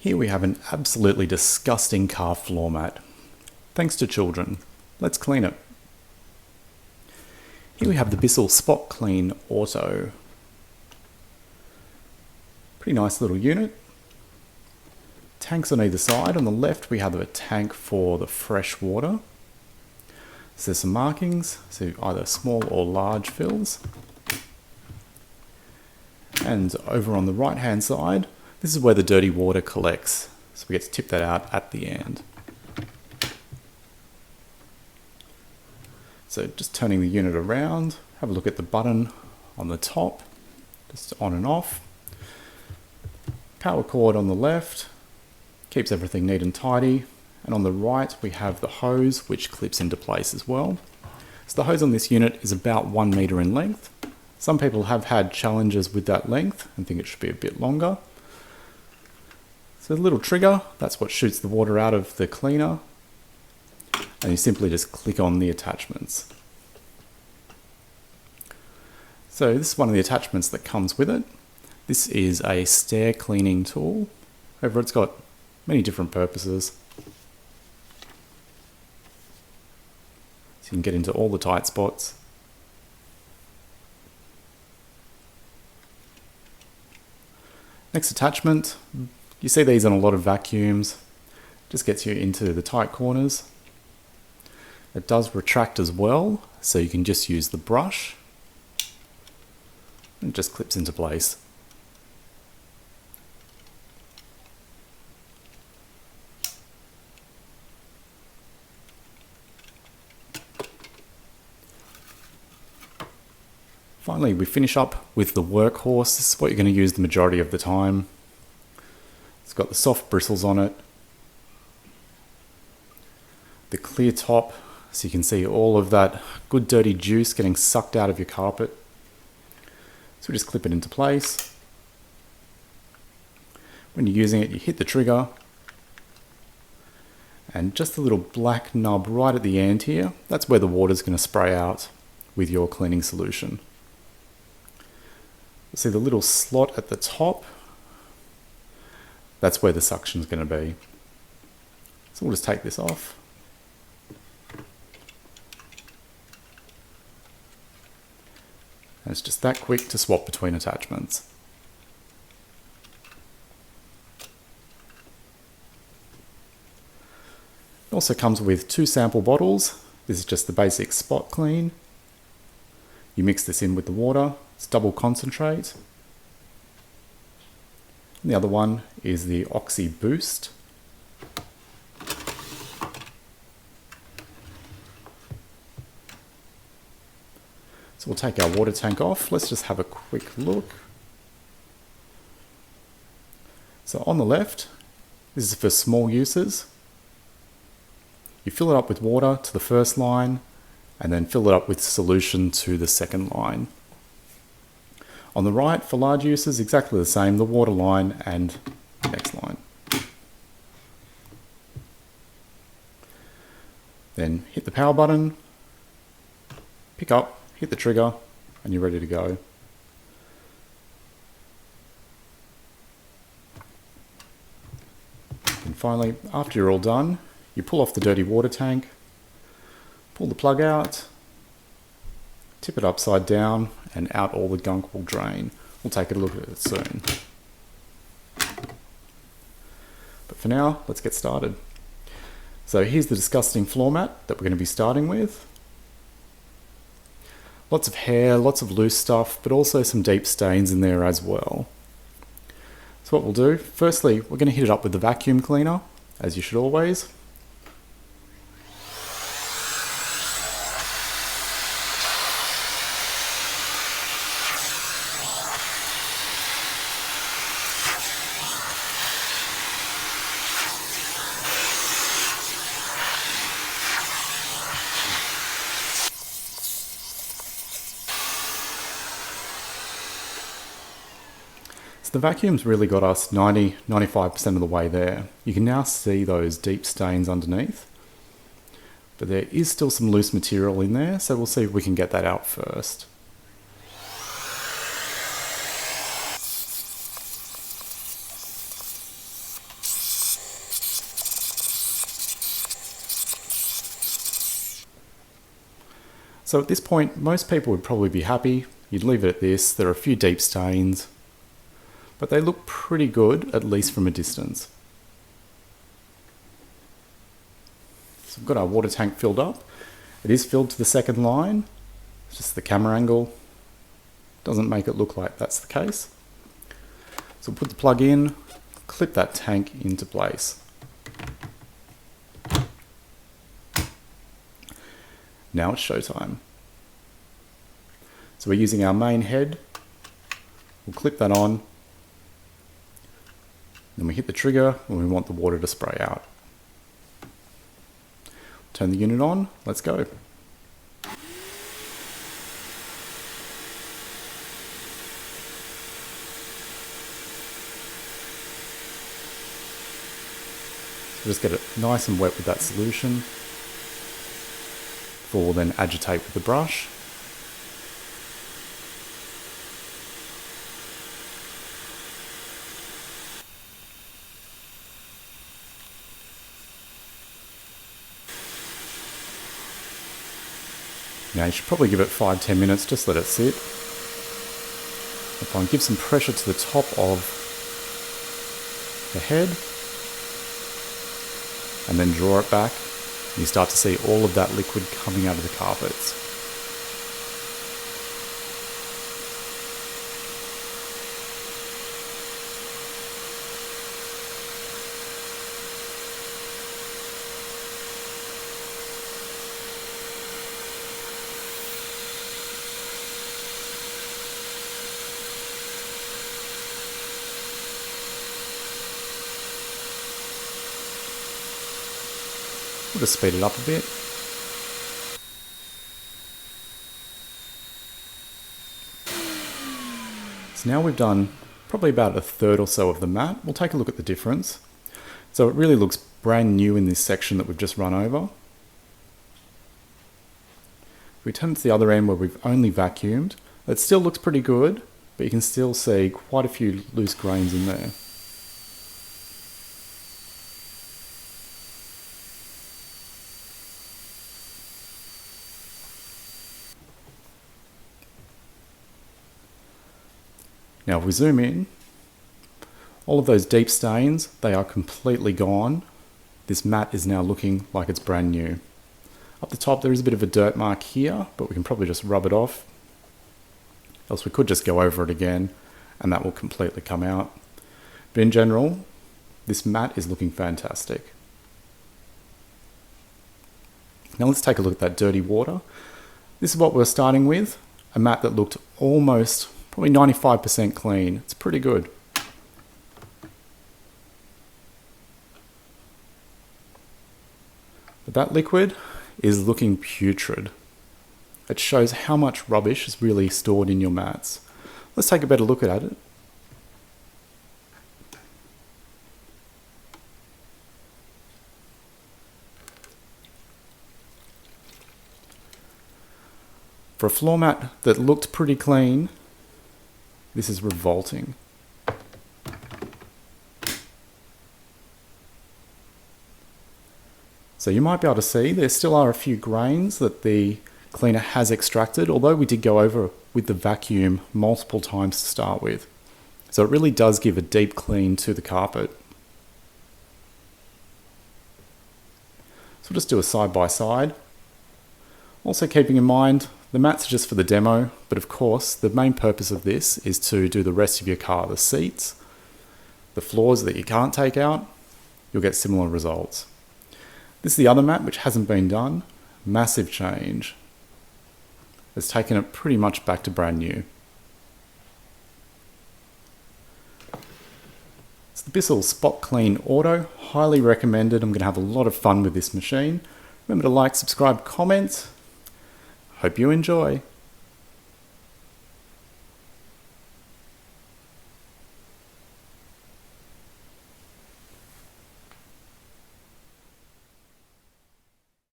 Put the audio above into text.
Here we have an absolutely disgusting car floor mat. Thanks to children. Let's clean it. Here we have the Bissell SpotClean Auto. Pretty nice little unit. Tanks on either side. On the left we have a tank for the fresh water. So there's some markings, so either small or large fills. And over on the right hand side, this is where the dirty water collects. So we get to tip that out at the end. So just turning the unit around, have a look at the button on the top, just on and off. Power cord on the left, keeps everything neat and tidy. And on the right we have the hose, which clips into place as well. So the hose on this unit is about 1 meter in length. Some people have had challenges with that length and think it should be a bit longer. So the little trigger, that's what shoots the water out of the cleaner. And you simply just click on the attachments. So this is one of the attachments that comes with it. This is a stair cleaning tool. However, it's got many different purposes. So you can get into all the tight spots. Next attachment, you see these on a lot of vacuums. Just gets you into the tight corners. It does retract as well, so you can just use the brush. And it just clips into place. Finally, we finish up with the Workhorse. This is what you're going to use the majority of the time. It's got the soft bristles on it. The clear top, so you can see all of that good dirty juice getting sucked out of your carpet. So we just clip it into place. When you're using it, you hit the trigger. And just a little black nub right at the end here, that's where the water's going to spray out with your cleaning solution. See the little slot at the top? That's where the suction's going to be. So we'll just take this off. And it's just that quick to swap between attachments. It also comes with 2 sample bottles. This is just the basic spot clean. You mix this in with the water. It's double concentrate. And the other one is the Oxy Boost. So we'll take our water tank off. Let's just have a quick look. So on the left, this is for small uses. You fill it up with water to the first line and then fill it up with solution to the second line. On the right, for large uses, exactly the same, the water line and the next line. Then hit the power button, pick up, hit the trigger, and you're ready to go. And finally, after you're all done, you pull off the dirty water tank, pull the plug out, tip it upside down, and out all the gunk will drain. We'll take a look at it soon. But for now, let's get started. So here's the disgusting floor mat that we're going to be starting with. Lots of hair, lots of loose stuff, but also some deep stains in there as well. So what we'll do, firstly, we're going to hit it up with the vacuum cleaner, as you should always. So the vacuum's really got us 90–95% of the way there. You can now see those deep stains underneath. But there is still some loose material in there, so we'll see if we can get that out first. So at this point, most people would probably be happy. You'd leave it at this. There are a few deep stains, but they look pretty good, at least from a distance. So we've got our water tank filled up. It is filled to the second line. It's just the camera angle doesn't make it look like that's the case. So put the plug in, clip that tank into place. Now it's showtime. So we're using our main head. We'll clip that on. Then we hit the trigger when we want the water to spray out. Turn the unit on. Let's go. So just get it nice and wet with that solution. Before we'll then agitate with the brush. Now you should probably give it 5-10 minutes, just let it sit. Fine, give some pressure to the top of the head and then draw it back. You start to see all of that liquid coming out of the carpets. We'll just speed it up a bit. So now we've done probably about a third or so of the mat. We'll take a look at the difference. So it really looks brand new in this section that we've just run over. If we turn to the other end where we've only vacuumed, it still looks pretty good, but you can still see quite a few loose grains in there. Now if we zoom in, all of those deep stains, they are completely gone. This mat is now looking like it's brand new. Up the top there is a bit of a dirt mark here, but we can probably just rub it off. Else we could just go over it again and that will completely come out. But in general, this mat is looking fantastic. Now let's take a look at that dirty water. This is what we're starting with, a mat that looked almost probably 95% clean. It's pretty good. But that liquid is looking putrid. It shows how much rubbish is really stored in your mats. Let's take a better look at it. For a floor mat that looked pretty clean, this is revolting. So you might be able to see there still are a few grains that the cleaner has extracted, although we did go over with the vacuum multiple times to start with. So it really does give a deep clean to the carpet. So we'll just do a side by side. Also keeping in mind, the mats are just for the demo, but of course the main purpose of this is to do the rest of your car. The seats, the floors that you can't take out, you'll get similar results. This is the other mat which hasn't been done. Massive change. It's taken it pretty much back to brand new. It's the Bissell SpotClean Auto. Highly recommended. I'm going to have a lot of fun with this machine. Remember to like, subscribe, comment. Hope you enjoy.